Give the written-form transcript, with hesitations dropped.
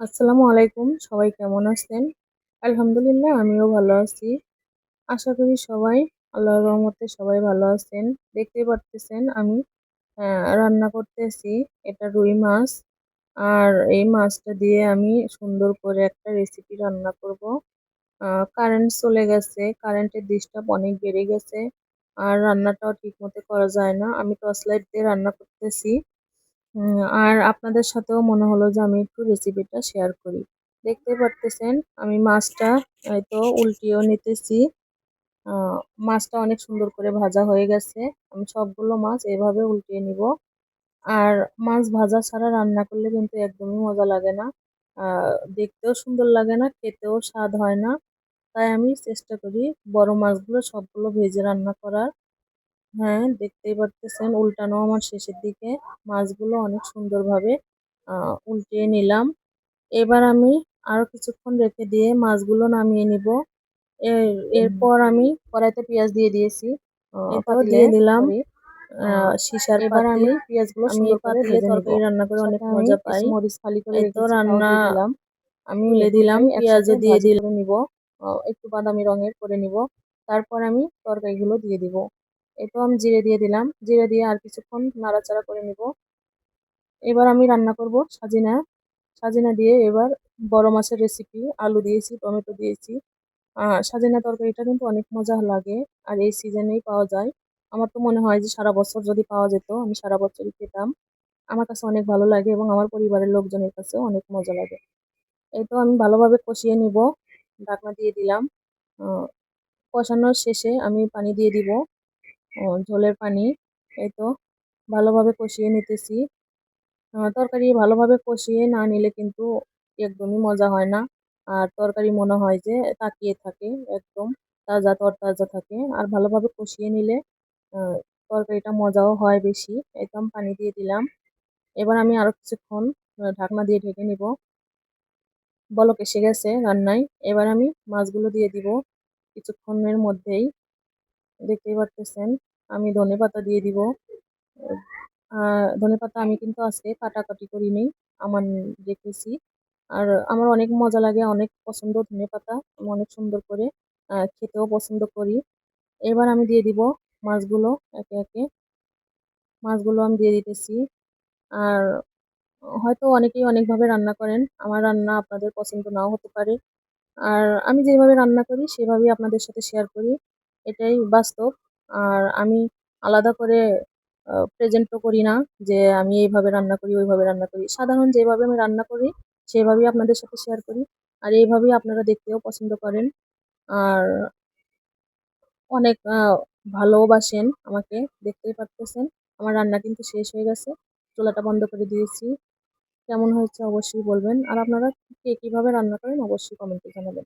আসসালামু আলাইকুম। সবাই কেমন আছেন? আলহামদুলিল্লাহ আমিও ভালো আছি। আশা করি সবাই আল্লাহর রহমতে সবাই ভালো আছেন। দেখতেই পারতেছেন আমি রান্না করতেছি। এটা রুই মাছ। আর এই মাছটা দিয়ে আমি সুন্দর করে একটা রেসিপি রান্না করব। কারেন্ট চলে গেছে। কারেন্টের ডিস্টার্ব অনেক বেড়ে গেছে। আর রান্নাটাও ঠিকমতো করা যায় না। আমি টর্চ লাইট দিয়ে রান্না করতেছি। আর আপনাদের সাথেও মনে হলো যে আমি একটু রেসিপিটা শেয়ার করি। দেখতেই পারতেছেন আমি মাছটা এইতো উল্টিয়েও নিতেছি। আ মাছটা অনেক সুন্দর করে ভাজা হয়ে গেছে। আমি সবগুলো মাছ এভাবে উল্টিয়ে নিব। আর মাছ ভাজা ছাড়া রান্না করলে কিন্তু একদমই মজা লাগে না। আ দেখতেও সুন্দর লাগে না, খেতেও স্বাদ হয় না। তাই আমি চেষ্টা করি বড় মাছগুলো সবগুলো ভেজে রান্না করার। হ্যাঁ, দেখতেই পারতেছেন উল্টানো আমার শেষের দিকে। মাছগুলো অনেক সুন্দরভাবে আ উল্টিয়ে নিলাম। এবার আমি আরো কিছুক্ষণ রেখে দিয়ে মাছগুলো নামিয়ে নিব। এর এরপর আমি কড়াইতে পেঁয়াজ দিয়ে দিয়েছি। এই তো পাতিলে দিয়ে দিলাম সরি সীসার এবার পাতিল। আমি পেঁয়াজগুলো আমি সুন্দর এই করে পাতিলে ভেজে নিব। তরকারি রান্না করে অনেক সাথে আমি মজা কিছু পাই। মরিচ ফালি করে এই তো রেখেছি, তাও রান্না দিয়ে দিলাম। আমি দিয়ে তুলে দিলাম, দুইটাই একসাথে পেঁয়াজও দিয়ে ভাজি দিলাম। করে নিব। একটু বাদামি রঙের করে নিব। তারপর আমি তরকারিগুলো দিয়ে দিব। এই তো আমি জিরে দিয়ে দিলাম। জিরে দিয়ে আর কিছুক্ষণ নাড়াচাড়া করে নিব। এবার আমি রান্না করব সাজিনা। সাজিনা দিয়ে এবার বড় মাছের রেসিপি। আলু দিয়েছি, টমেটো দিয়েছি। সাজিনা তরকারিটা কিন্তু অনেক মজা লাগে। আর এই সিজনেই পাওয়া যায়। আমার তো মনে হয় যে সারা বছর যদি পাওয়া যেত আমি সারা বছরই খেতাম। আমার কাছে অনেক ভালো লাগে এবং আমার পরিবারের লোকজনের কাছেও অনেক মজা লাগে। এই তো আমি ভালোভাবে কষিয়ে নিব। ঢাকনা দিয়ে দিলাম। আ কষানোর শেষে আমি পানি দিয়ে দিব। ঝোলের পানি। এই তো ভালোভাবে কষিয়ে নিতেছি। তরকারি ভালোভাবে কষিয়ে না নিলে কিন্তু একদমই মজা হয় না। আর তরকারি মনে হয় যে তাকিয়ে থাকে একদম তাজা তরতাজা থাকে। আর ভালোভাবে কষিয়ে নিলে আ তরকারিটা মজাও হয় বেশি। একদম পানি দিয়ে দিলাম। এবার আমি আরো কিছুক্ষণ ঢাকনা দিয়ে ঢেকে নিব। বলক এসে গেছে রান্নায়। এবার আমি মাছগুলো দিয়ে দিব কিছুক্ষণের মধ্যেই। দেখতেই পারতেছেন আমি ধনেপাতা দিয়ে দিব। আ ধনেপাতা আমি কিন্তু আজকে কাটাকাটি করিনি। আমার রেখেছি। আর আমার অনেক মজা লাগে, অনেক পছন্দ ধনেপাতা। আমি অনেক সুন্দর করে খেতেও পছন্দ করি। এবার আমি দিয়ে দিব মাছগুলো একে, একে। মাছগুলো আমি দিয়ে দিতেছি। আর হয়তো অনেকেই অনেকভাবে রান্না করেন। আমার রান্না আপনাদের পছন্দ নাও হতে পারে। আর আমি যেভাবে রান্না করি সেভাবেই আপনাদের সাথে শেয়ার করি। এটাই বাস্তব। আর আমি আলাদা করে প্রেজেন্টও করি না যে আমি এইভাবে রান্না করি, ওইভাবে রান্না করি। সাধারণ যেভাবে আমি রান্না করি সেভাবেই আপনাদের সাথে শেয়ার করি। আর এইভাবেই আপনারা দেখতেও পছন্দ করেন। আর অনেক ভালোবাসেন আমাকে, দেখতেই পারতেছেন। আমার রান্না কিন্তু শেষ হয়ে গেছে। চুলাটা বন্ধ করে দিয়েছি। কেমন হয়েছে অবশ্যই বলবেন। আর আপনারা কে কিভাবে রান্না করেন অবশ্যই কমেন্টে জানাবেন।